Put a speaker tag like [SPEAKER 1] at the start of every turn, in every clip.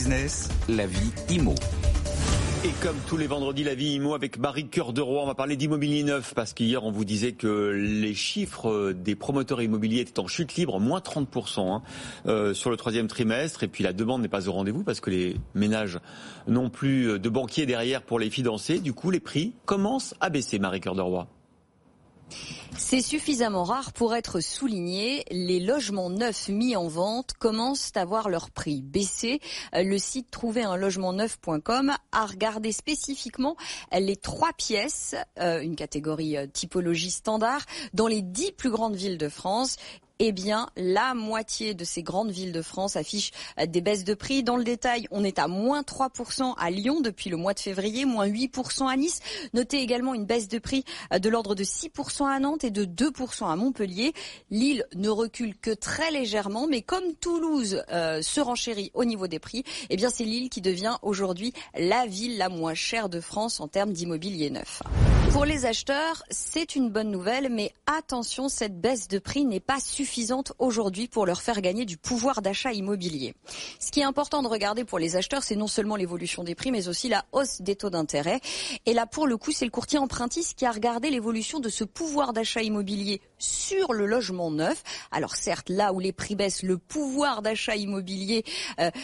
[SPEAKER 1] Business, la vie IMO.
[SPEAKER 2] Et comme tous les vendredis, la vie IMO avec Marie Cœur de Roy, on va parler d'immobilier neuf parce qu'hier on vous disait que les chiffres des promoteurs immobiliers étaient en chute libre, moins 30% sur le troisième trimestre. Et puis la demande n'est pas au rendez-vous parce que les ménages n'ont plus de banquiers derrière pour les financer. Du coup, les prix commencent à baisser, Marie Cœur de Roy.
[SPEAKER 3] C'est suffisamment rare pour être souligné. Les logements neufs mis en vente commencent à voir leur prix baisser. Le site trouverunlogementneuf.com a regardé spécifiquement les 3 pièces, une catégorie typologie standard, dans les 10 plus grandes villes de France. Eh bien, la moitié de ces grandes villes de France affichent des baisses de prix. Dans le détail, on est à moins 3% à Lyon depuis le mois de février, moins 8% à Nice. Notez également une baisse de prix de l'ordre de 6% à Nantes et de 2% à Montpellier. Lille ne recule que très légèrement, mais comme Toulouse se renchérit au niveau des prix, eh bien c'est Lille qui devient aujourd'hui la ville la moins chère de France en termes d'immobilier neuf. Pour les acheteurs, c'est une bonne nouvelle, mais attention, cette baisse de prix n'est pas suffisante aujourd'hui pour leur faire gagner du pouvoir d'achat immobilier. Ce qui est important de regarder pour les acheteurs, c'est non seulement l'évolution des prix, mais aussi la hausse des taux d'intérêt. Et là, pour le coup, c'est le courtier Empruntis qui a regardé l'évolution de ce pouvoir d'achat immobilier sur le logement neuf. Alors certes, là où les prix baissent, le pouvoir d'achat immobilier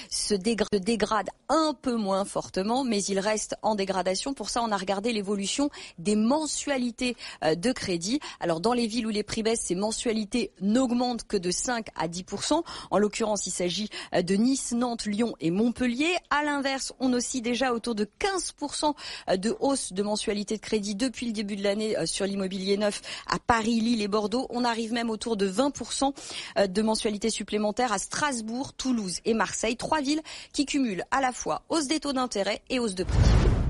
[SPEAKER 3] se dégrade un peu moins fortement, mais il reste en dégradation. Pour ça, on a regardé l'évolution des mensualités de crédit. Alors dans les villes où les prix baissent, ces mensualités n'augmentent que de 5 à 10%. En l'occurrence, il s'agit de Nice, Nantes, Lyon et Montpellier. À l'inverse, on oscille déjà autour de 15% de hausse de mensualité de crédit depuis le début de l'année sur l'immobilier neuf à Paris, Lille et Bordeaux. On arrive même autour de 20% de mensualité supplémentaire à Strasbourg, Toulouse et Marseille. 3 villes qui cumulent à la fois hausse des taux d'intérêt et hausse de prix.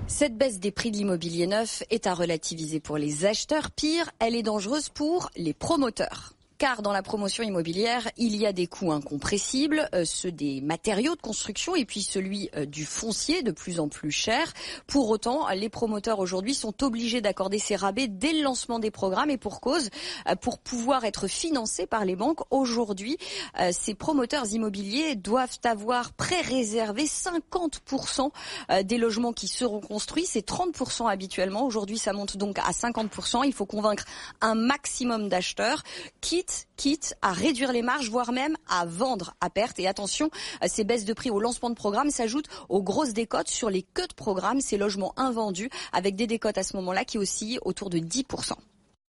[SPEAKER 3] Cette baisse des prix de l'immobilier neuf est à relativiser pour les acheteurs. Pire, elle est dangereuse pour les promoteurs. Car dans la promotion immobilière, il y a des coûts incompressibles, ceux des matériaux de construction et puis celui du foncier de plus en plus cher. Pour autant, les promoteurs aujourd'hui sont obligés d'accorder ces rabais dès le lancement des programmes et pour cause, pour pouvoir être financés par les banques. Aujourd'hui, ces promoteurs immobiliers doivent avoir pré-réservé 50% des logements qui seront construits. C'est 30% habituellement. Aujourd'hui, ça monte donc à 50%. Il faut convaincre un maximum d'acheteurs, quitte à réduire les marges, voire même à vendre à perte. Et attention, ces baisses de prix au lancement de programme s'ajoutent aux grosses décotes sur les queues de programme, ces logements invendus avec des décotes à ce moment-là qui oscillent autour de 10%.